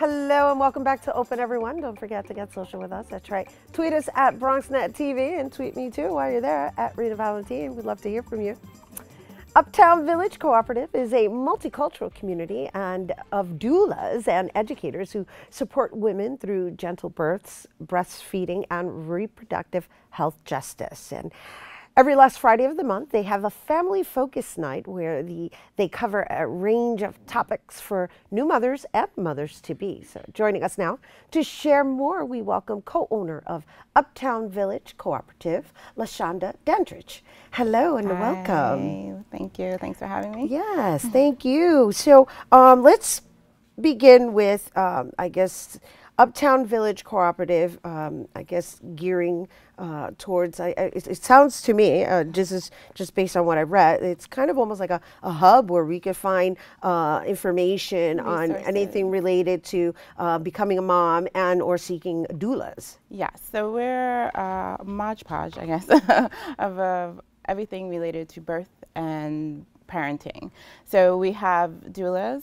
Hello and welcome back to Open, everyone. Don't forget to get social with us. That's right. Tweet us at BronxNet TV and tweet me too while you're there at Rhina Valentine. We'd love to hear from you. Uptown Village Cooperative is a multicultural community and of doulas and educators who support women through gentle births, breastfeeding, and reproductive health justice. And every last Friday of the month, they have a family focus night where they cover a range of topics for new mothers and mothers-to-be. So joining us now to share more, we welcome co-owner of Uptown Village Cooperative, LaShonda Dandridge. Hello and welcome. Thank you. Thanks for having me. Yes, thank you. So let's begin with, I guess, Uptown Village Cooperative, I guess, gearing towards, it sounds to me, just based on what I've read, it's kind of almost like a hub where we could find information on anything related to becoming a mom and or seeking doulas. Yes, so we're a modge podge, I guess, of everything related to birth and parenting. So we have doulas.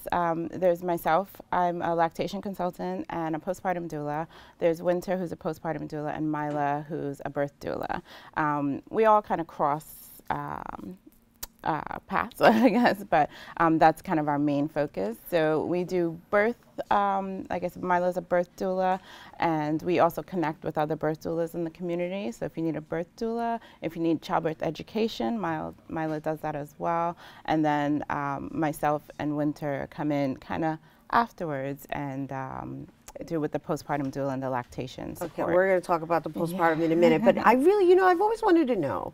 There's myself, I'm a lactation consultant and a postpartum doula. There's Winter, who's a postpartum doula, and Mila, who's a birth doula. We all kind of cross paths, I guess, but that's kind of our main focus. So we do birth, I guess Mila's a birth doula, and we also connect with other birth doulas in the community. So if you need a birth doula, if you need childbirth education, Mila does that as well. And then myself and Winter come in kind of afterwards and do with the postpartum doula and the lactation support. Okay, we're going to talk about the postpartum in a minute, but I really, I've always wanted to know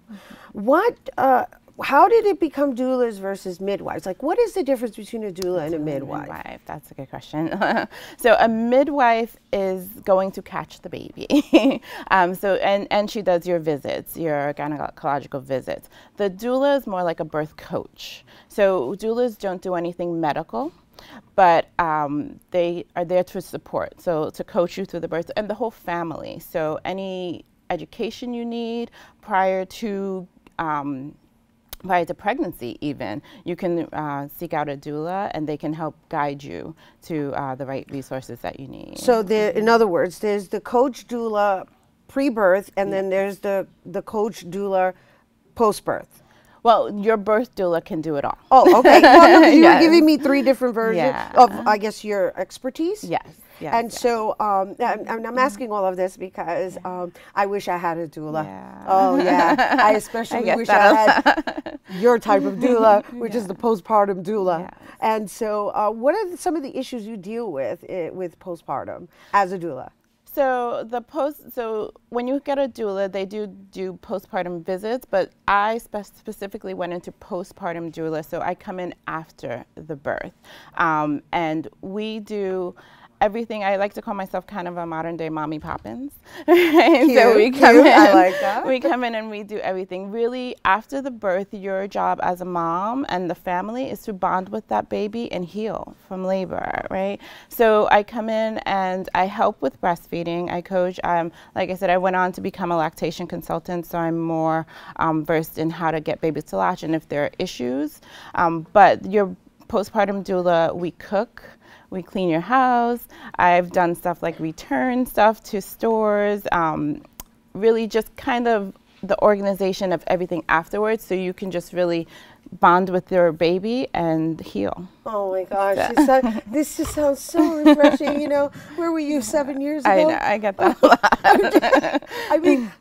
how did it become doulas versus midwives? Like, what is the difference between a doula and a midwife? That's a good question. So a midwife is going to catch the baby. And she does your visits, your gynecological visits. The doula is more like a birth coach. So doulas don't do anything medical, but they are there to support, so to coach you through the birth and the whole family. So any education you need prior to pregnancy even, you can seek out a doula and they can help guide you to the right resources that you need. So in other words, there's the coach doula pre-birth and then there's the coach doula post-birth. Well, your birth doula can do it all. Oh, okay. Well, no, you were giving me three different versions of, I guess, your expertise. Yes. Yes, and so I'm asking all of this because I wish I had a doula. Yeah. Oh, yeah. I especially wish I had your type of doula, which is the postpartum doula. Yes. And so what are some of the issues you deal with postpartum as a doula? So when you get a doula, they do postpartum visits, but I specifically went into postpartum doula, so I come in after the birth. And we do everything. I like to call myself kind of a modern day mommy Poppins. Cute, so we come in, I like that. We come in and we do everything. Really, after the birth, your job as a mom and the family is to bond with that baby and heal from labor, right? So I come in and I help with breastfeeding. I coach. Like I said, I went on to become a lactation consultant, so I'm more versed in how to get babies to latch and if there are issues. But your postpartum doula, we cook. We clean your house. I've done stuff like return stuff to stores, really just kind of the organization of everything afterwards so you can just really bond with your baby and heal. Oh my gosh, this just sounds so refreshing. Where were you 7 years ago? I know, I get that a lot. I mean,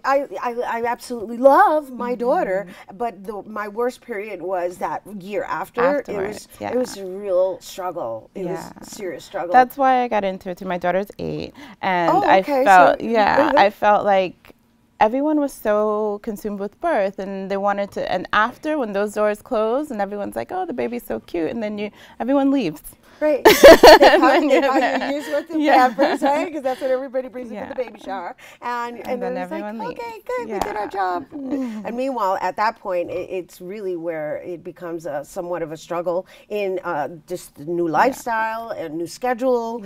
I absolutely love my daughter, but my worst period was that year afterwards. It was a real struggle. It was a serious struggle. That's why I got into it too. My daughter's 8, and I felt like everyone was so consumed with birth and they wanted to, and after when those doors close and everyone's like, oh, the baby's so cute, and then everyone leaves. Right. They buy you use with the pampers, right? Because that's what everybody brings into the baby shower. And then everyone leaves. Okay, good, we did our job. And meanwhile, at that point, it's really where it becomes somewhat of a struggle in just the new lifestyle, a new schedule,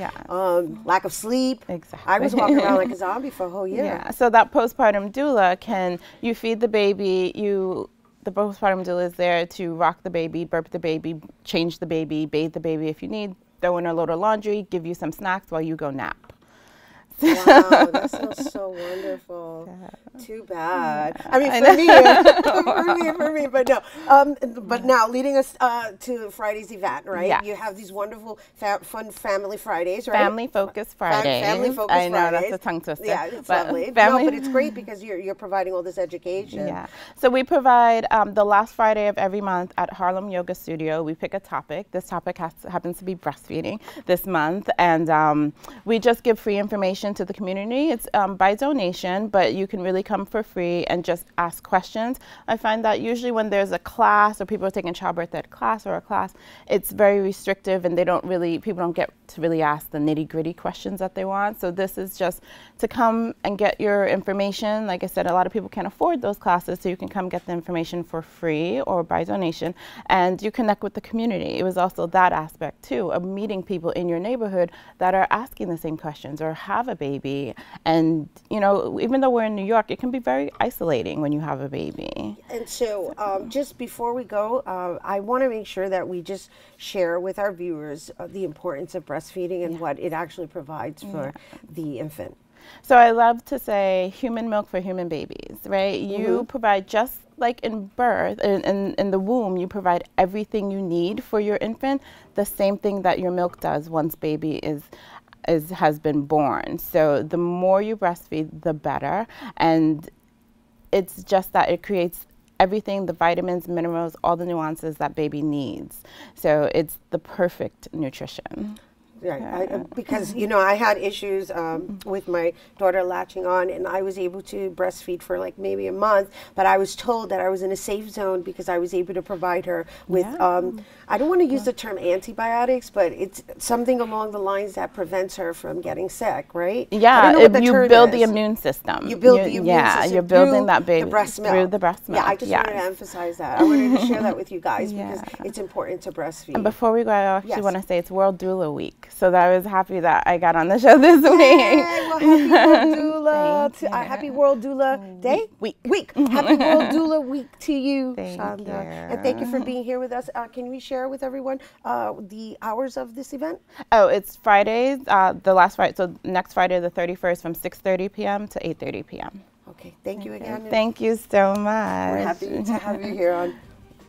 lack of sleep. Exactly. I was walking around like a zombie for a whole year. Yeah. So that postpartum doula you feed the baby, the postpartum doula is there to rock the baby, burp the baby, change the baby, bathe the baby if you need throw in a load of laundry, give you some snacks while you go nap. Wow, that sounds so wonderful. Yeah. Too bad. I mean, for me, but no. But now, leading us to Friday's event, right? Yes. You have these wonderful, fun family Fridays, right? Family-focused Fridays. Family-focused Fridays. I know, that's a tongue twister. Yeah, it's lovely. No, but it's great because you're providing all this education. Yeah. So we provide the last Friday of every month at Harlem Yoga Studio. We pick a topic. This topic happens to be breastfeeding this month, and we just give free information to the community. It's by donation, but you can really come for free and just ask questions. I find that usually when there's a class or people are taking childbirth ed class or a class, it's very restrictive and people don't get to really ask the nitty-gritty questions that they want. So this is just to come and get your information. Like I said, a lot of people can't afford those classes, so you can come get the information for free or by donation, and you connect with the community. It was also that aspect too, of meeting people in your neighborhood that are asking the same questions or have a baby. And you know, even though we're in New York, it can be very isolating when you have a baby. And so just before we go, I want to make sure that we just share with our viewers the importance of breastfeeding and what it actually provides for the infant. So I love to say human milk for human babies, right? You provide, just like in birth, in the womb, you provide everything you need for your infant, the same thing that your milk does once baby has been born. So the more you breastfeed, the better. And it's just that it creates everything, the vitamins, minerals, all the nuances that baby needs. So it's the perfect nutrition. Right, because you know I had issues with my daughter latching on, and I was able to breastfeed for like maybe a month, but I was told that I was in a safe zone because I was able to provide her with I don't want to use the term antibiotics, but it's something along the lines that prevents her from getting sick, right? Yeah, you build the immune system. You build the immune system. You're building that baby the breast milk. Through the breast milk. Yeah, I just wanted to emphasize that. I wanted to share that with you guys because it's important to breastfeed. And before we go, I actually want to say it's World Doula Week. So that I was happy that I got on the show this week. Well, happy World Doula. Happy World Doula Day? Week. Happy World Doula Week to you, Chandra. And thank you for being here with us. Can we share with everyone the hours of this event? Oh, it's Fridays, the last Friday, so next Friday the 31st from 6:30 p.m. to 8:30 p.m. Okay, thank you again. Thank you so much. We're happy to have you here on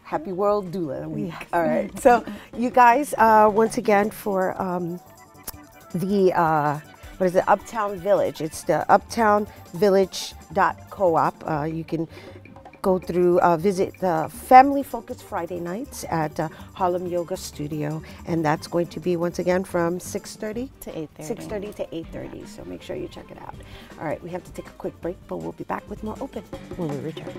Happy World Doula Week. Yes. All right. So you guys, once again for the, what is it, Uptown Village. It's the uptownvillage.coop. You can go through, visit the Family Focused Friday nights at Harlem Yoga Studio. And that's going to be, once again, from 6:30 to 8:30. 6:30 to 8:30. So make sure you check it out. All right. We have to take a quick break, but we'll be back with more Open when we return.